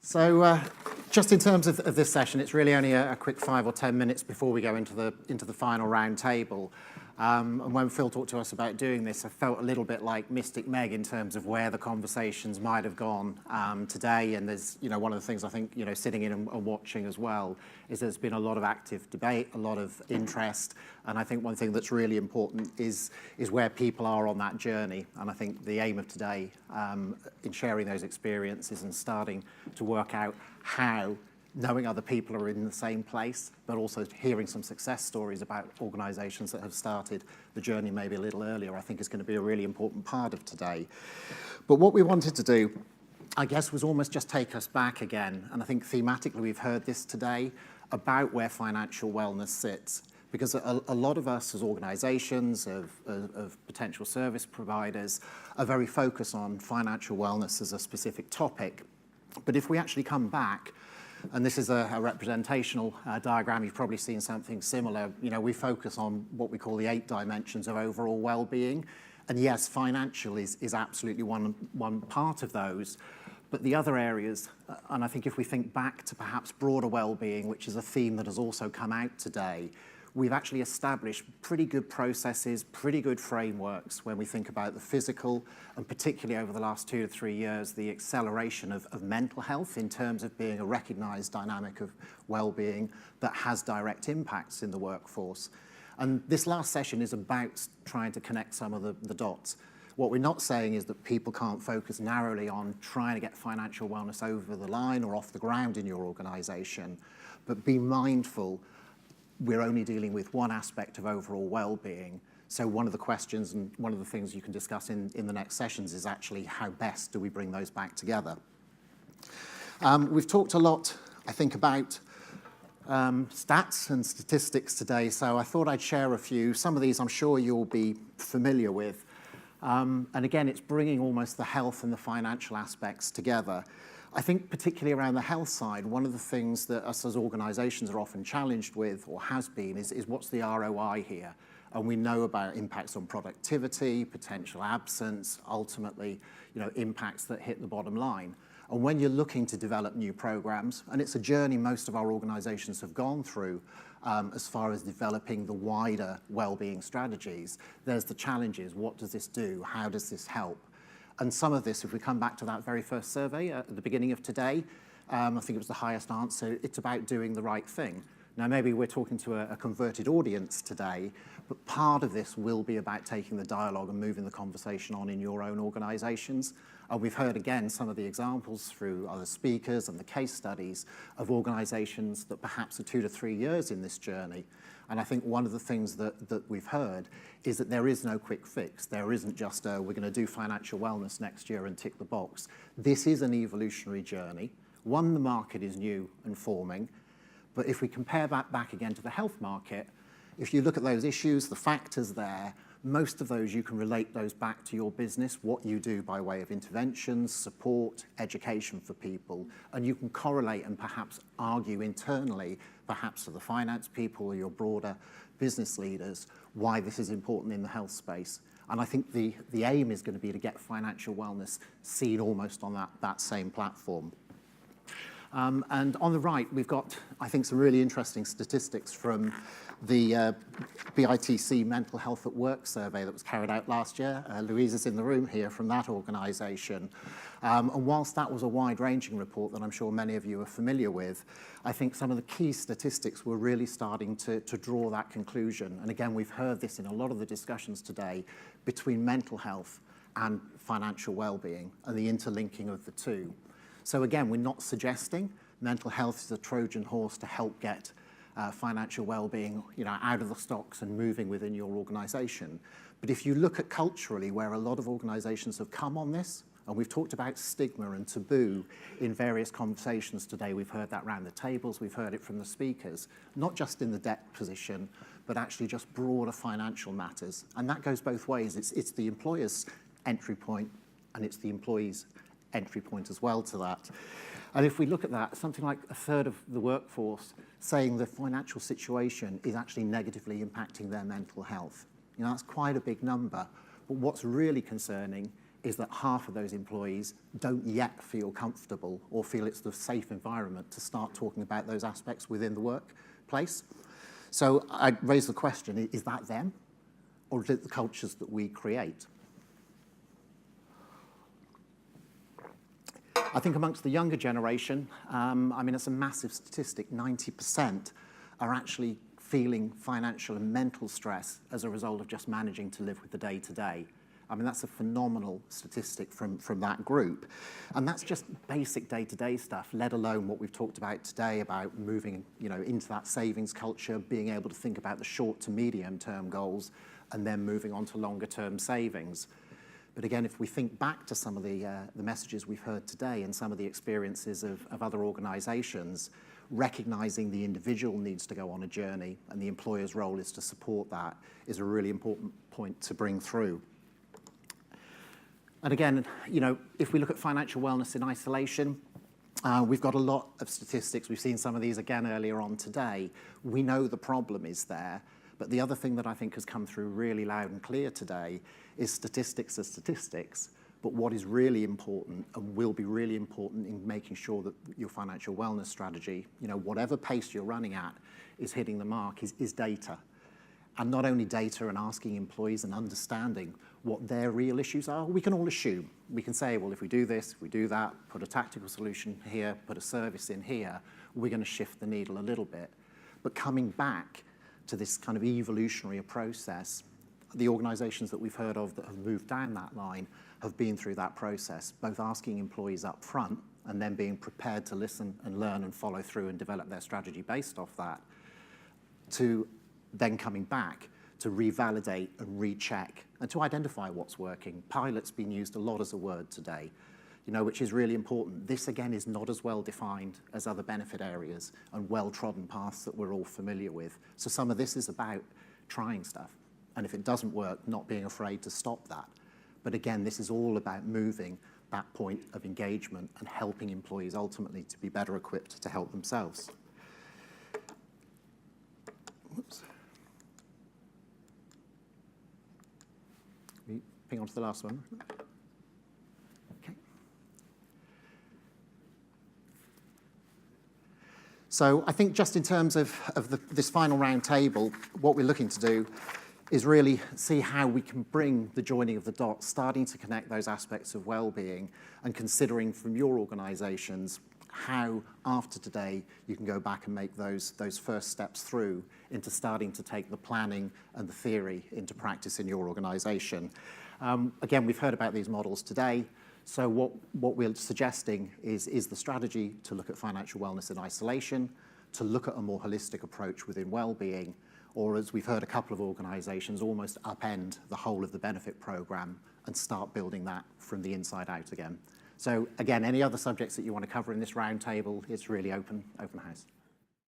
So just in terms of this session, it's really only a quick 5 or 10 minutes before we go into the final round table. And when Phil talked to us about doing this, I felt a little bit like Mystic Meg in terms of where the conversations might have gone today. And there's, one of the things I think, sitting in and watching as well, is there's been a lot of active debate, a lot of interest. And I think one thing that's really important is where people are on that journey. And I think the aim of today in sharing those experiences and starting to work out how knowing other people are in the same place, but also hearing some success stories about organisations that have started the journey maybe a little earlier, I think is going to be a really important part of today. But what we wanted to do, I guess, was almost just take us back again. And I think thematically we've heard this today about where financial wellness sits. Because a lot of us as organisations, of potential service providers, are very focused on financial wellness as a specific topic. But if we actually come back, and this is a representational diagram, you've probably seen something similar. We focus on what we call the 8 dimensions of overall well-being. And yes, financial is absolutely one part of those. But the other areas, and I think if we think back to perhaps broader well-being, which is a theme that has also come out today, we've actually established pretty good processes, pretty good frameworks when we think about the physical, and particularly over the last 2 to 3 years, the acceleration of mental health in terms of being a recognised dynamic of well-being that has direct impacts in the workforce. And this last session is about trying to connect some of the dots. What we're not saying is that people can't focus narrowly on trying to get financial wellness over the line or off the ground in your organisation, but be mindful we're only dealing with one aspect of overall well-being. So one of the questions and one of the things you can discuss in the next sessions is actually how best do we bring those back together. We've talked a lot, I think, about stats and statistics today, so I thought I'd share a few. Some of these I'm sure you'll be familiar with. And again, it's bringing almost the health and the financial aspects together. I think particularly around the health side, one of the things that us as organisations are often challenged with, or has been, is what's the ROI here? And we know about impacts on productivity, potential absence, ultimately, impacts that hit the bottom line. And when you're looking to develop new programs, and it's a journey most of our organisations have gone through as far as developing the wider wellbeing strategies, there's the challenges. What does this do? How does this help? And some of this, if we come back to that very first survey at the beginning of today, I think it was the highest answer, it's about doing the right thing. Now, maybe we're talking to a converted audience today, but part of this will be about taking the dialogue and moving the conversation on in your own organisations. And we've heard, again, some of the examples through other speakers and the case studies of organisations that perhaps are 2 to 3 years in this journey. And I think one of the things that we've heard is that there is no quick fix. There isn't just we're going to do financial wellness next year and tick the box. This is an evolutionary journey. One, the market is new and forming. But if we compare that back again to the health market, if you look at those issues, the factors there, most of those you can relate those back to your business, what you do by way of interventions, support, education for people, and you can correlate and perhaps argue internally, perhaps to the finance people or your broader business leaders, why this is important in the health space. And I think the aim is going to be to get financial wellness seen almost on that same platform. And on the right, we've got, I think, some really interesting statistics from the BITC Mental Health at Work survey that was carried out last year. Louise is in the room here from that organisation. And whilst that was a wide-ranging report that I'm sure many of you are familiar with, I think some of the key statistics were really starting to draw that conclusion. And again, we've heard this in a lot of the discussions today between mental health and financial well-being and the interlinking of the two. So again, we're not suggesting mental health is a Trojan horse to help get financial well-being, out of the stocks and moving within your organisation. But if you look at culturally where a lot of organisations have come on this, and we've talked about stigma and taboo in various conversations today, we've heard that around the tables, we've heard it from the speakers, not just in the debt position, but actually just broader financial matters. And that goes both ways. It's the employer's entry point and it's the employee's entry point as well to that. And if we look at that, something like a third of the workforce saying the financial situation is actually negatively impacting their mental health. That's quite a big number. But what's really concerning is that half of those employees don't yet feel comfortable or feel it's the safe environment to start talking about those aspects within the workplace. So I raise the question, is that them? Or is it the cultures that we create? I think amongst the younger generation, I mean, it's a massive statistic, 90% are actually feeling financial and mental stress as a result of just managing to live with the day-to-day. I mean, that's a phenomenal statistic from that group. And that's just basic day-to-day stuff, let alone what we've talked about today about moving, into that savings culture, being able to think about the short to medium-term goals, and then moving on to longer-term savings. But again, if we think back to some of the messages we've heard today and some of the experiences of other organisations, recognising the individual needs to go on a journey and the employer's role is to support that is a really important point to bring through. And again, if we look at financial wellness in isolation, we've got a lot of statistics. We've seen some of these again earlier on today. We know the problem is there, but the other thing that I think has come through really loud and clear today is statistics are statistics, but what is really important and will be really important in making sure that your financial wellness strategy, whatever pace you're running at, is hitting the mark is data. And not only data and asking employees and understanding what their real issues are, we can all assume. We can say, well, if we do this, if we do that, put a tactical solution here, put a service in here, we're going to shift the needle a little bit. But coming back to this kind of evolutionary process, the organisations that we've heard of that have moved down that line have been through that process, both asking employees up front and then being prepared to listen and learn and follow through and develop their strategy based off that, to then coming back to revalidate and recheck and to identify what's working. Pilot's been used a lot as a word today, which is really important. This, again, is not as well defined as other benefit areas and well-trodden paths that we're all familiar with. So some of this is about trying stuff. And if it doesn't work, not being afraid to stop that. But again, this is all about moving that point of engagement and helping employees ultimately to be better equipped to help themselves. Whoops. We ping on to the last one. Okay. So I think just in terms of this final round table, what we're looking to do is really see how we can bring the joining of the dots, starting to connect those aspects of well-being and considering from your organisations how after today you can go back and make those first steps through into starting to take the planning and the theory into practice in your organisation. Again, we've heard about these models today. So what we're suggesting is the strategy to look at financial wellness in isolation, to look at a more holistic approach within well-being, or as we've heard a couple of organisations, almost upend the whole of the benefit programme and start building that from the inside out again. So again, any other subjects that you want to cover in this round table, it's really open house.